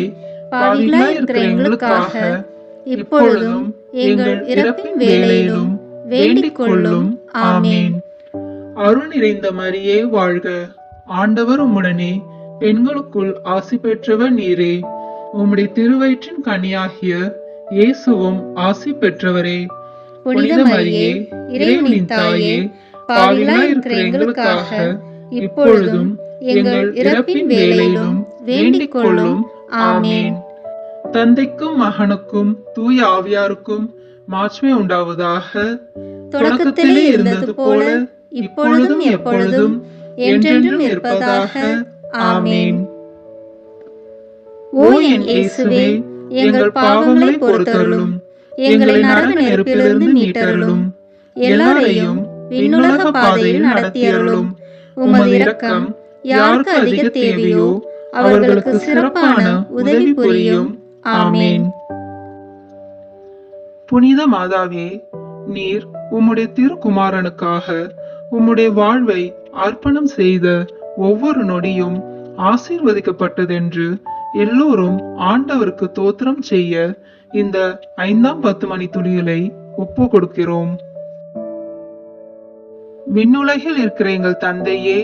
பாவிகளாய் இருக்கிற எங்களுக்காக இப்பொழுதும் எங்கள் இறப்பின் வேளையிலும் வேண்டிக் கொள்ளும். ஆமென். அருள் நிறைந்த மரியே வாழ்க, ஆண்டவர் உம்முடனே, பெண்களுக்குள் ஆசி பெற்றவர் நீரே. உம்முடைய திருவயிற்றின் கனியாகிய இயேசுவும் ஆசி பெற்றவரே. புனித மரியே, இறைவனின் தாயே, பாவிகளாய் இருக்கிற எங்களுக்காக இப்பொழுதும் எங்கள் இறப்பின் வேளையிலும் வேண்டிக் கொள்ளும். ஆமென். தந்தைக்கும் மகனுக்கும் தூய ஆவியாருக்கும் மாட்சிமை உண்டாவதாக. தொடக்கத்திலே இருந்தது போல இப்பொழுதும் எப்பொழுதும் என்றென்றும் இருப்பதாக. ஆமென். ஓ என் இயேசுவே, எங்கள் பாவங்களை பொறுத்தருளும், எங்களை நரக நெருப்பிலிருந்து மீட்டருளும், எல்லாரையும் விண்ணுலக பாதையில் நடத்தியருளும். உமது இரக்கம் யாருக்கு அதிக தேவையோ அவர்களுக்கு சிறப்பான உதவி புரியும். ஆமென். புனித மாதாவே, நீர் உம்முடைய திருக்குமாரனுக்காக உம்முடைய வாழ்வை அர்ப்பணம் செய்த ஒவ்வொரு நொடியும் ஆசீர்வதிக்கப்பட்டதென்று எல்லோரும் ஆண்டவருக்கு தோத்திரம் செய்ய இந்த 5ஆம் 10 மணி துளிகளை ஒப்பு கொடுக்கிறோம். விண்ணுலகில் இருக்கிற எங்கள் தந்தையே,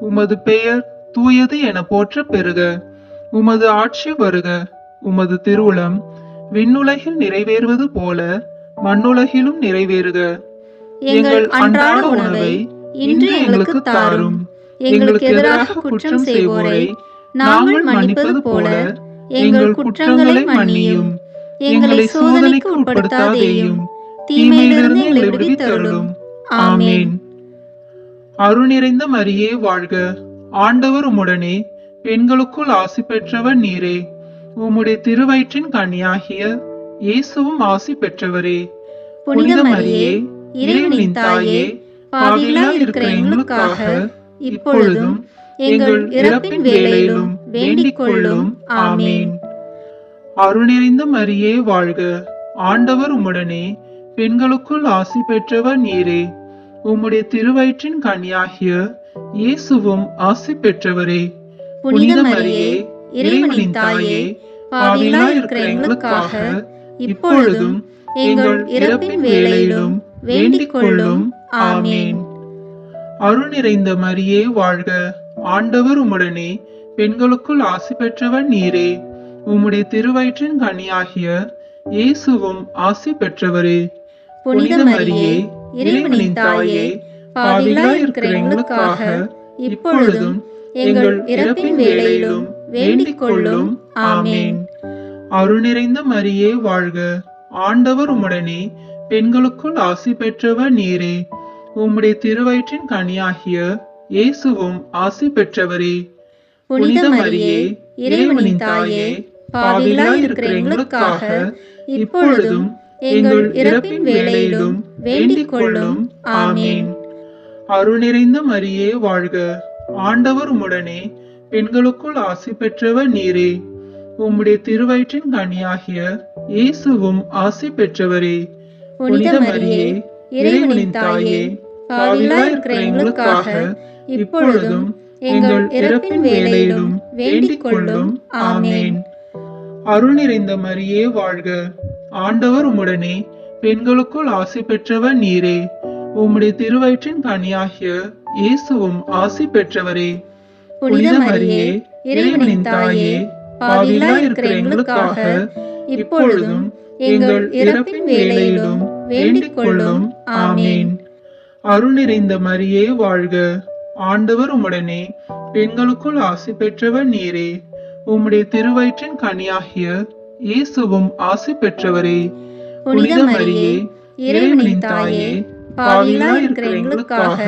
உமது பெயர் தூயது என போற்ற பெறுக. உமது ஆட்சி வருக. உமது திருவுளம் விண்ணுலகில் நிறைவேறுவது போல மண்ணுலகிலும் நிறைவேறுக. எங்கள் அன்றாட உணவை இன்று எங்களுக்கு தாரும். எங்களுக்கு எதிராக குற்றம் செய்வோரை நாங்கள் மன்னிப்பது போல எங்கள் குற்றங்களை மன்னியும். எங்களை சோதனைக்கு உட்படுத்தாதேயும், தீமையிலிருந்து எங்களை விடுவித்தருளும். ஆமென். அருள் நிறைந்த மரியே வாழ்க, ஆண்டவர் உம்முடனே, பெண்களுக்குள் ஆசி பெற்றவர் நீரே. உம்முடைய திருவயிற்றின் கனியாகிய இயேசுவும் ஆசி பெற்றவரே. புனித மரியே, இறைவனின் தாயே, பாவிகளாய் இருக்கிற எங்களுக்காக இப்பொழுதும் எங்கள் இறப்பின் வேளையிலும் வேண்டிக் கொள்ளும். ஆமென். அருள் நிறைந்த மரியே வாழ்க, ஆண்டவர் உம்முடனே, பெண்களுக்குள் ஆசி பெற்றவர் நீரே. உம்முடைய திருவயிற்றின் கனியாகிய இயேசுவும் ஆசி பெற்றவரே. புனித மரியே, இறைவனின் தாயே, பாவிகளாய் இருக்கிற எங்களுக்காக இப்பொழுதும் எங்கள் இறப்பின் வேளையிலும் வேண்டிக் கொள்ளும். ஆமென். அருள் நிறைந்த மரியே வாழ்க, ஆண்டவர் உம்முடனே, பெண்களுக்குள் ஆசி பெற்றவர் நீரே. உம்முடைய திருவயிற்றின் கனியாகிய இயேசுவும் ஆசி பெற்றவரே. புனித மரியே, இறைவனின் தாயே, பாவிகளாய் இருக்கிற எங்களுக்காக இப்பொழுதும் எங்கள் இறப்பின் வேளையிலும் வேண்டிக் கொள்ளும். ஆமென். அருள் நிறைந்த மரியே வாழ்க, ஆண்டவர் உம்முடனே, பெண்களுக்குள் ஆசி பெற்றவர் நீரே. உம்முடைய திருவயிற்றின் கனியாகிய இயேசுவும் ஆசி பெற்றவரே. புனித மரியே, இறைவனின் தாயே, பாவிகளாய் இருக்கிற எங்களுக்காக இப்பொழுதும் எங்கள் இறப்பின் வேளையிலும் வேண்டிக் கொள்ளும். ஆமென். அருள் நிறைந்த மரியே வாழ்க, ஆண்டவர் உம்முடனே, பெண்களுக்குள் ஆசி பெற்றவர் நீரே. உம்முடைய திருவயிற்றின் கனியாகிய இயேசுவும் ஆசி பெற்றவரே. புனித மரியே, இறைவனின் தாயே, பாவிகளாய் இருக்கிற எங்களுக்காக இப்பொழுதும் எங்கள் இறப்பின் வேளையிலும் வேண்டிக் கொள்ளும். ஆமென். அருள் நிறைந்த மரியே வாழ்க, ஆண்டவர் உம்முடனே, பெண்களுக்குள் ஆசி பெற்றவர் நீரே. உம்முடைய திருவயிற்றின் கனியாகிய இயேசுவும் ஆசி பெற்றவரே. புனித மரியே, இறைவனின் தாயே, பாவிகளாய் இருக்கிற எங்களுக்காக இப்பொழுதும் எங்கள் இறப்பின் வேளையிலும் வேண்டிக் கொள்ளும். ஆமென். அருள் நிறைந்த மரியே வாழ்க, ஆண்டவர் உம்முடனே, பெண்களுக்குள் ஆசி பெற்றவர் நீரே. உம்முடைய திருவயிற்றின் கனியாகிய இயேசுவும் ஆசி பெற்றவரே. புனித மரியே, இறைவனின் தாயே, பாவிகளாய் இருக்கிற எங்களுக்காக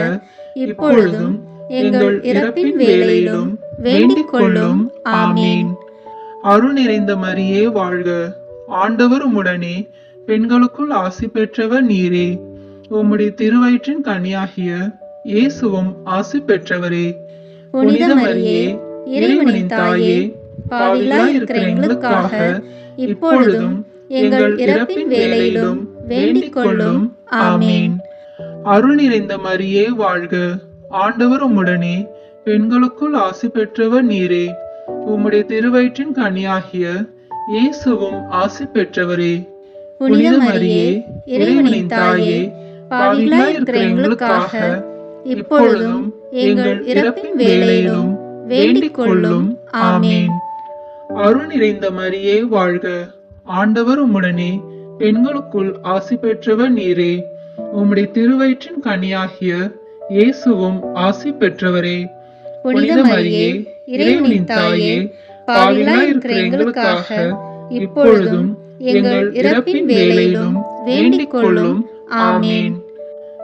இப்பொழுதும் எங்கள் இறப்பின் வேளையிலும் வேண்டிக் கொள்ளும். ஆமென். அருள் நிறைந்த மரியே வாழ்க, ஆண்டவர் உம்முடனே, பெண்களுக்குள் ஆசி பெற்றவர் நீரே. உம்முடைய திருவயிற்றின் கனியாகிய இயேசுவும் ஆசி பெற்றவரே. புனித மரியே, இறைவனின் தாயே, பாவிகளாய் இருக்கிற எங்களுக்காக இப்பொழுதும் எங்கள் இறப்பின் வேளையிலும் வேண்டிக் கொள்ளும். ஆமென். அருள் நிறைந்த மரியே வாழ்க, ஆண்டவர் உம்முடனே, பெண்களுக்குள் ஆசி பெற்றவர் நீரே. உம்முடைய திருவயிற்றின் கனியாகிய இயேசுவும் ஆசி பெற்றவரே. புனித மரியே, இறைவனின் தாயே, பாவிகளாய் இருக்கிற எங்களுக்காக இப்பொழுதும் எங்கள் இறப்பின் வேளையிலும் வேண்டிக் கொள்ளும். ஆமென். அருள் நிறைந்த மரியே வாழ்க, ஆண்டவர் உம்முடனே, பெண்களுக்குள் ஆசி பெற்றவர் நீரே. உம்முடைய திருவயிற்றின் கனியாகிய இயேசுவும் ஆசி பெற்றவரே. புனித மரியே, இறைவனின் தாயே, பாவிகளாய் இருக்கிற எங்களுக்காக இப்பொழுதும் எங்கள் இறப்பின் வேளையிலும் வேண்டிக் கொள்ளும். ஆமென்.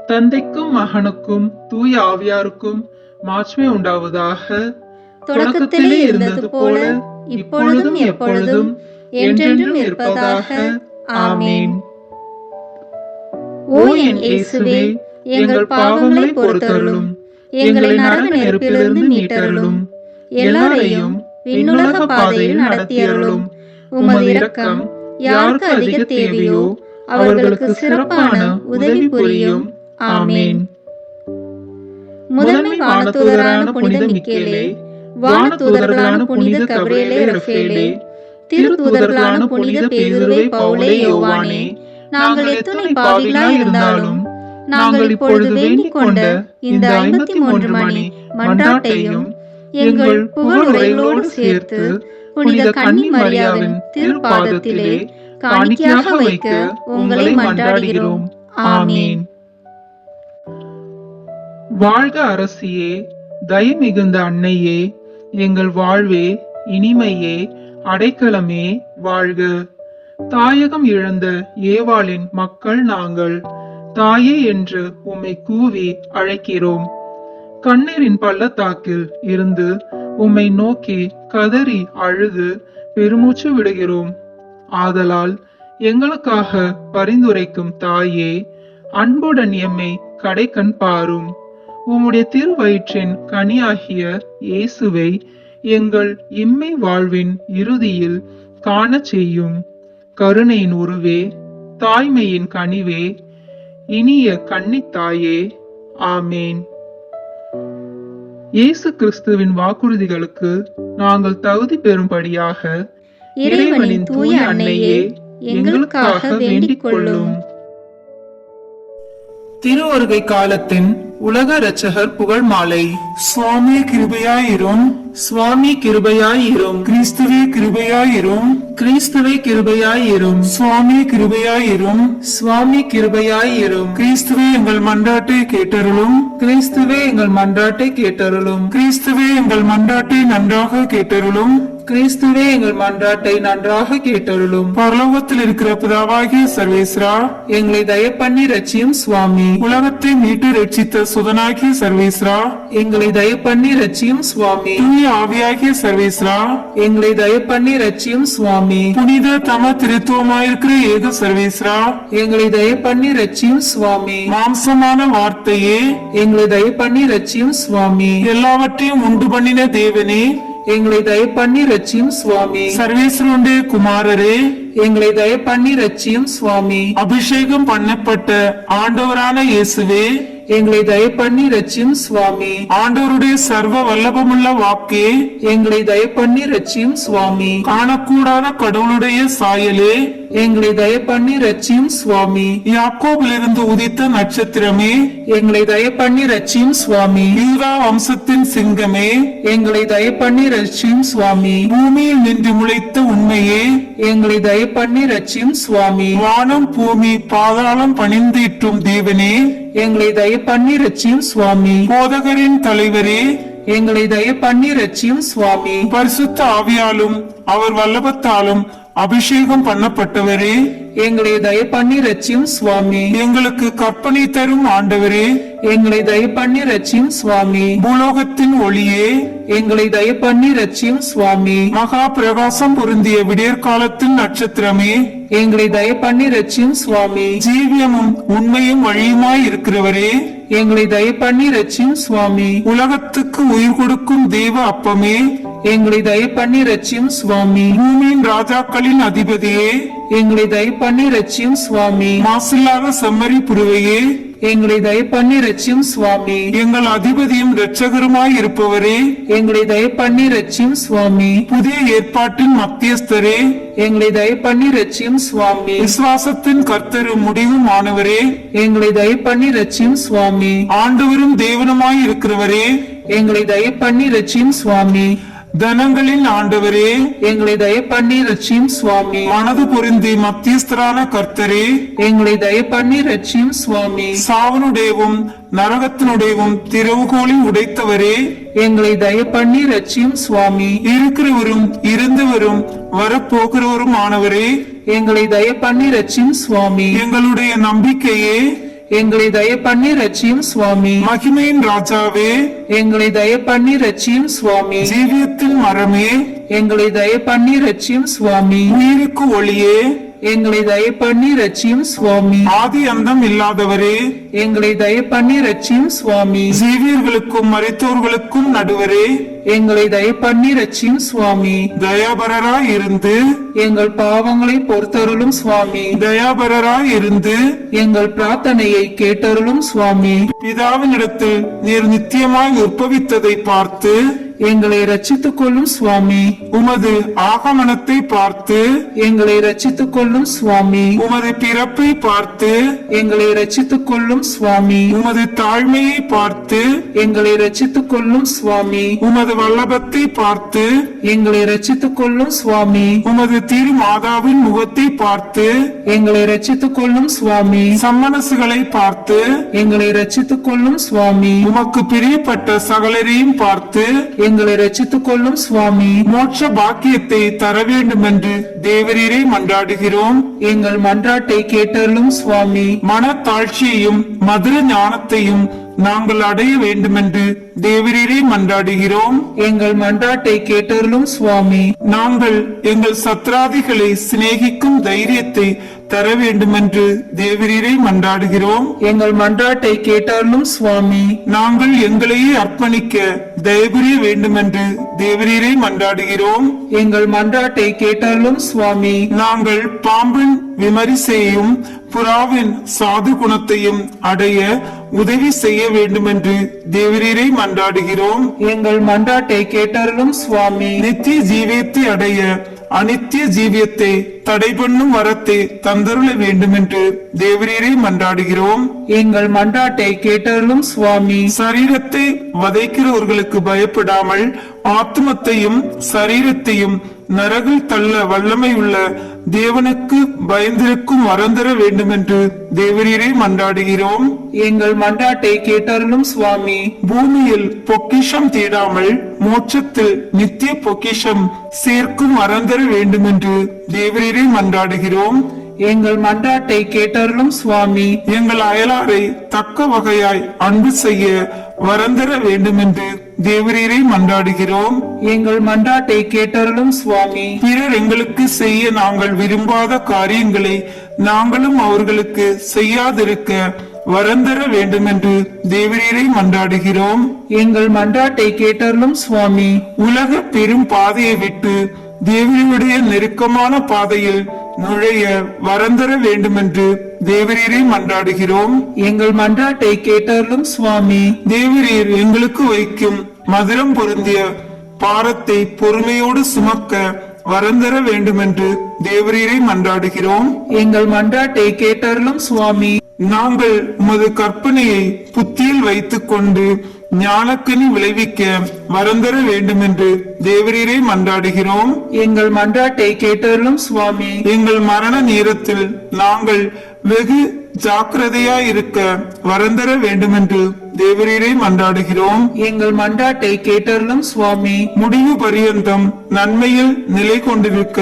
தந்தைக்கும் மகனுக்கும் தூய ஆவியாருக்கும் மாட்சிமை உண்டாவதாக. தொடக்கத்திலே இருந்தது போல இப்பொழுதும் எப்பொழுதும் என்றென்றும் இருப்பதாக. ஆமென். ஓ என் இயேசுவே, எங்கள் பாவங்களை பொறுத்தருளும், எங்களை நரக நெருப்பிலிருந்து மீட்டருளும், எல்லாரையும் விண்ணுலக பாதையில் நடத்தியருளும். உமது இரக்கம் யாருக்கு அதிக தேவையோ அவர்களுக்கு சிறப்பான உதவி புரியும். ஆமென். முதன்மை வானதூதரான புனித மிக்கேலே, வானதூதர்களான புனித கபிரியேலே ரஃபேலே, திருத்தூதர்களான புனித பேதுருவே, பவுலே, யோவானே, நாங்கள் எத்தனை பாவிகளாய் இருந்தாலும் நாங்கள் இப்பொழுது வேண்டிக் கொண்ட இந்த 53 மணி மன்றாட்டையும் எங்கள் புகழுரைகளோடு சேர்த்து புனித கன்னி மரியாவின் திருப்பாதத்திலே காணிக்கையாக வைக்க உங்களை மன்றாடுகிறோம். ஆமென். வாழ்க அரசியே, தயை மிகுந்த அன்னையே, எங்கள் வாழ்வே, இனிமையே, அடைக்கலமே, வாழ்க. தாயகம் இழந்த ஏவாளின் மக்கள் நாங்கள், தாயே என்று உம்மை கூவி அழைக்கிறோம். கண்ணீரின் பள்ளத்தாக்கில் இருந்து உம்மை நோக்கி கதறி அழுது பெருமூச்சு விடுகிறோம். ஆதலால் எங்களுக்காக பரிந்துரைக்கும் தாயே, அன்புடன் எம்மை கடைக்கண் பாரும். உம்முடைய திருவயிற்றின் கனியாகிய இயேசுவை எங்கள் இம்மை வாழ்வின் இறுதியில் காண செய்யும். கருணையின் உருவே, தாய்மையின் கனிவே, இனிய கன்னித்தாயே. ஆமேன். இயேசு கிறிஸ்துவின் வாக்குறுதிகளுக்கு நாங்கள் தகுதி பெறும்படியாக இறைவனின் தூய அன்னையே, எங்களுக்காக வேண்டிக் கொள்ளும். திருவருகை காலத்தின் உலக இரட்சகர் புகழ் மாலை. சுவாமி கிருபையாயிரும். சுவாமி கிருபையாயிரும். கிறிஸ்துவே கிருபையாயிரும். கிறிஸ்துவே கிருபையாயிரும். சுவாமி கிருபையாயிரும். சுவாமி கிருபையாயிரும். கிறிஸ்துவே எங்கள் மன்றாட்டை கேட்டருளும். கிறிஸ்துவே எங்கள் மன்றாட்டை கேட்டருளும். கிறிஸ்துவே எங்கள் மன்றாட்டை நன்றாக கேட்டருளும். கிறிஸ்துவே எங்கள் மன்றாட்டை நன்றாக கேட்டருளும். பரலோகத்தில் இருக்கிற பிதாவாகிய சர்வேஸ்வரா, எங்களை தயப்பண்ணி ரட்சியும் சுவாமி. உலகத்தை மீட்டு ரட்சித்த சுதனாகிய சர்வேஸ்வரா, எங்களை தயப்பண்ணி ரட்சியும் சுவாமி. தூய ஆவியாகிய சர்வேஸ்வரா, எங்களை தயப்பண்ணி ரட்சியும் சுவாமி. புனித தம திருத்துவமாயிருக்கிற ஏக சர்வேஸ்வரா, எங்களை தயப்பண்ணி ரட்சியும் சுவாமி. மாம்சமான வார்த்தையே, எங்களை தயப்பண்ணி ரட்சியும் சுவாமி. எல்லாவற்றையும் உண்டு பண்ணின தேவனே, எங்களை தயப்பண்ணி ரட்சியும் சுவாமி. சர்வேஸ்வருடைய குமாரரே, எங்களை தயப்பண்ணி ரட்சியும் சுவாமி. அபிஷேகம் பண்ணப்பட்ட ஆண்டவரான இயேசுவே, எங்களை தயப்பண்ணி ரட்சியும் சுவாமி. ஆண்டவருடைய சர்வ வல்லபமுள்ள வாக்கே, எங்களை தயப்பண்ணி ரட்சியும் சுவாமி. காணக்கூடாத கடவுளுடைய சாயலே, எங்களை தயப்பண்ணி ரட்சியும் சுவாமி. யாக்கோபிலிருந்து உதித்த நட்சத்திரமே, எங்களை தயப்பண்ணி ரட்சியும் சுவாமி. யூதா வம்சத்தின் சிங்கமே, எங்களை தயப்பண்ணி ரட்சியும் சுவாமி. பூமியில் நின்று முளைத்த உண்மையே, எங்களை தயப்பண்ணி ரட்சியும் சுவாமி. வானம் பூமி பாதாளம் பணிந்திட்டும் தேவனே, எங்களை தயப்பண்ணி ரட்சியும் சுவாமி. போதகரின் தலைவரே, எங்களை தயப்பண்ணி ரட்சியும் சுவாமி. பரிசுத்த ஆவியாலும் அவர் வல்லபத்தாலும் அபிஷேகம் பண்ணப்பட்டவரே, எங்களை தயப்பண்ணி ரட்சியும் சுவாமி. எங்களுக்கு கற்பனை தரும் ஆண்டவரே, எங்களை தயப்பண்ணி ரட்சியும் சுவாமி. பூலோகத்தின் ஒளியே, எங்களை தயப்பண்ணி ரட்சியும் சுவாமி. மகா பிரகாசம் பொருந்திய விடியற்காலத்தின் நட்சத்திரமே, எங்களை தயப்பண்ணி ரட்சியும் சுவாமி. ஜீவியமும் உண்மையும் வழியுமாய் இருக்கிறவரே, எங்களை தயப்பண்ணி ரட்சியும் சுவாமி. உலகத்துக்கு உயிர் கொடுக்கும் தேவ அப்பமே, எங்களை தயப்பண்ணி ரட்சியும் சுவாமி. பூமியின் ராஜாக்களின் அதிபதியே, எங்களை தயப்பண்ணி ரட்சியும் சுவாமி. மாசில்லாத செம்மறி புருவையே, எங்களை தயப்பண்ணி ரட்சியும் சுவாமி. எங்கள் அதிபதியும் இரட்சகருமாய் இருப்பவரே, எங்களை தயப்பண்ணி ரட்சியும் சுவாமி. புதிய ஏற்பாட்டின் மத்தியஸ்தரே, எங்களை தயப்பண்ணி ரட்சியும் சுவாமி. விசுவாசத்தின் கர்த்தரும் முடிவுமானவரே, எங்களை தயப்பண்ணி ரட்சியும் சுவாமி. ஆண்டவரும் தேவனுமாய் இருக்கிறவரே, எங்களை தயப்பண்ணி ரட்சியும் சுவாமி. தனங்களின் ஆண்டவரே, எங்களை தயப்பண்ணி ரட்சியும் சுவாமி. மனது பொருந்தி மத்தியஸ்தரான கர்த்தரே, எங்களை தயப்பண்ணி ரட்சியும் சுவாமி. சாவனுடையவும் நரகத்தினுடையவும் திறவுகோலை உடைத்தவரே, எங்களை தயப்பண்ணி ரட்சியும் சுவாமி. இருக்கிறவரும் இருந்தவரும் வரப்போகிறவரும் ஆனவரே, எங்களை தயப்பண்ணி ரட்சியும் சுவாமி. எங்களுடைய நம்பிக்கையே, எங்களை தயப்பண்ணி ரட்சியும் சுவாமி. மகிமையின் ராஜாவே, எங்களை தயப்பண்ணி ரட்சியும் சுவாமி. ஜீவியத்தின் மரமே, எங்களை தயப்பண்ணி ரட்சியும் சுவாமி. உயிருக்கு ஒளியே, எங்களை தயப்பண்ணி ரட்சியும் சுவாமி. ஆதி அந்தம் இல்லாதவரே, எங்களை தயப்பண்ணி ரட்சியும் சுவாமி. ஜீவியர்களுக்கும் மரித்தோர்களுக்கும் நடுவரே, எங்களை தயப்பண்ணி ரட்சியும் சுவாமி. தயாபரராய் இருந்து எங்கள் பாவங்களை பொறுத்தருளும் சுவாமி. தயாபரராய் இருந்து எங்கள் பிரார்த்தனையை கேட்டருளும் சுவாமி. பிதாவினிடத்தில் நீர் நித்தியமாய் உற்பவித்ததை பார்த்து எங்களை ரட்சித்துக் கொள்ளும் சுவாமி. உமது ஆகமனத்தை பார்த்து எங்களை ரட்சித்துக் கொள்ளும் சுவாமி. உமது பிறப்பை பார்த்து எங்களை ரட்சித்துக் கொள்ளும் சுவாமி. உமது தாழ்மையை பார்த்து எங்களை ரட்சித்துக் கொள்ளும் சுவாமி. உமது வல்லபத்தை பார்த்து எங்களை ரட்சித்துக் கொள்ளும் சுவாமி. உமது திரு மாதாவின் முகத்தை பார்த்து எங்களை ரட்சித்துக் கொள்ளும் சுவாமி. சம்மனசுகளை பார்த்து எங்களை ரட்சித்துக் கொள்ளும் சுவாமி. உமக்கு பிரியப்பட்ட சகலரையும் பார்த்து எங்களை ரட்சித்துக் கொள்ளும் சுவாமி. மோட்ச பாக்கியத்தை தர வேண்டும் என்று தேவரீரை மன்றாடுகிறோம். எங்கள் மன்றாட்டை கேட்டருளும் சுவாமி. மனத்தாழ்ச்சியையும் மதுர ஞானத்தையும் நாங்கள் அடைய வேண்டும் என்று தேவரீரை மன்றாடுகிறோம். எங்கள் மன்றாட்டை கேட்டருளும் சுவாமி. நாங்கள் எங்கள் சத்ராதிகளை சிநேகிக்கும் தைரியத்தை தர வேண்டும் என்று தேவரீரை மன்றாடுகிறோம். எங்கள் மன்றாட்டை கேட்டருளும் சுவாமி. நாங்கள் எங்களையே அர்ப்பணிக்க தயவுரிய வேண்டும் என்று தேவரீரை மன்றாடுகிறோம். எங்கள் மன்றாட்டை கேட்டருளும் சுவாமி. நாங்கள் பாம்பின் விமரிசையையும் புறாவின் சாது குணத்தையும் அடைய உதவி செய்ய வேண்டும் என்று தேவரீரை மன்றாடுகிறோம். எங்கள் மன்றாட்டை கேட்டருளும் சுவாமி. நித்திய ஜீவியத்தை அடைய அனித்திய ஜீவியத்தை தடை பண்ணும் வரத்தை தந்தருள வேண்டும் என்று தேவரீரை மன்றாடுகிறோம். எங்கள் மன்றாட்டை கேட்டருளும் சுவாமி. சரீரத்தை வதைக்கிறவர்களுக்கு பயப்படாமல் ஆத்மத்தையும் சரீரத்தையும் நரகில் தள்ள வல்லமை உள்ள தேவனுக்கு பயந்திருக்கும் வரம் தர வேண்டும் என்று தேவரீரை மன்றாடுகிறோம். எங்கள் மன்றாட்டை கேட்டருளும் சுவாமி. பூமியில் பொக்கிஷம் தேடாமல் மோட்சத்தில் நித்திய பொக்கிஷம் சேர்க்கும் வரம் தர வேண்டும் என்று தேவரீரை மன்றாடுகிறோம். எங்கள் மன்றாட்டை கேட்டருளும் சுவாமி. எங்கள் அயலாரை தக்க வகையாய் அன்பு செய்ய வரந்தர வேண்டும் என்று தேவரீரை மன்றாடுகிறோம். எங்கள் மன்றாட்டை கேட்டருளும் சுவாமி. பிறர் எங்களுக்கு செய்ய நாங்கள் விரும்பாத காரியங்களை நாங்களும் அவர்களுக்கு செய்யாதிருக்க வரந்தர வேண்டும் என்று தேவரீரை மன்றாடுகிறோம். எங்கள் மன்றாட்டை கேட்டருளும் சுவாமி. உலக பெரும் பாதையை விட்டு தேவனுடைய நெருக்கமான பாதையில் நுழைய வரந்தர வேண்டும் என்று தேவரீரை மன்றாடுகிறோம். எங்கள் மன்றாட்டை கேட்டருளும் சுவாமி. தேவரீர் எங்களுக்கு வைக்கும் மதுரம் பொருந்திய பாரத்தை பொறுமையோடு சுமக்க வரந்தர வேண்டும் என்று தேவரீரை மன்றாடுகிறோம். எங்கள் மன்றாட்டை கேட்டருளும் சுவாமி. நாங்கள் உமது கற்பனையை புத்தியில் வைத்துக் கொண்டு ஞானக்கனி விளைவிக்க வரந்தர வேண்டும் என்று தேவரீரை மன்றாடுகிறோம். எங்கள் மன்றாட்டை கேட்டருளும் சுவாமி. எங்கள் மரண நேரத்தில் நாங்கள் வெகு ஜாக்கிரதையாய் இருக்க வரந்தர வேண்டும் என்று தேவரீரை மன்றாடுகிறோம். எங்கள் மன்றாட்டை கேட்டருளும் சுவாமி. முடிவு பரியந்தம் நன்மையில் நிலை கொண்டிருக்க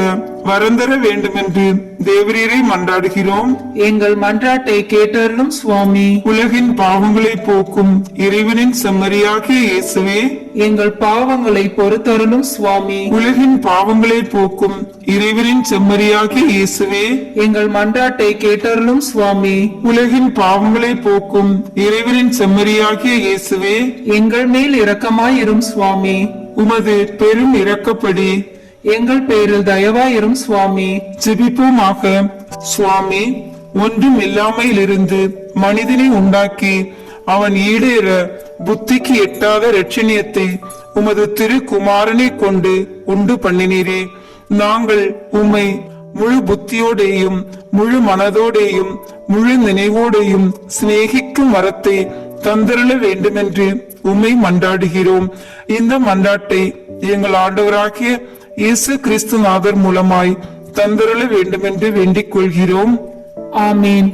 வரந்தர வேண்டும் என்று தேவரீரை மன்றாடுகிறோம். எங்கள் மன்றாட்டை கேட்டருளும் சுவாமி. உலகின் பாவங்களை போக்கும் இறைவனின் செம்மறியாகிய இயேசுவே, எங்கள் பாவங்களை பொறுத்தருளும் சுவாமி. உலகின் பாவங்களை போக்கும் இறைவனின் செம்மறியாகிய இயேசுவே, எங்கள் மன்றாட்டை கேட்டருளும் சுவாமி. உலகின் பாவங்களை போக்கும் இறைவனின் செம்மறியாகிய இயேசுவே, எங்கள் மேல் இரக்கமாயிரும் சுவாமி. உமது பெரும் இரக்கப்படி எங்கள் பேரில் தயவாயிரும் சுவாமி. ஜெபிப்போமாக. சுவாமி, ஒன்றும் இல்லாமையிலிருந்து மனிதனை உண்டாக்கி அவன் ஈடேற புத்திக்கு எட்டாத இரட்சணியத்தை உமது திருக்குமாரனை கொண்டு உண்டு பண்ணினீரே. நாங்கள் உம்மை முழு புத்தியோடேயும் முழு மனதோடேயும் முழு நினைவோடையும் சிநேகிக்கும் வரத்தை தந்தருள வேண்டும் என்று உம்மை மன்றாடுகிறோம். இந்த மன்றாட்டை எங்கள் ஆண்டவராகிய இயேசு கிறிஸ்து நாதர் மூலமாய் தந்தருள வேண்டும் என்று வேண்டிக் கொள்கிறோம். ஆமீன்.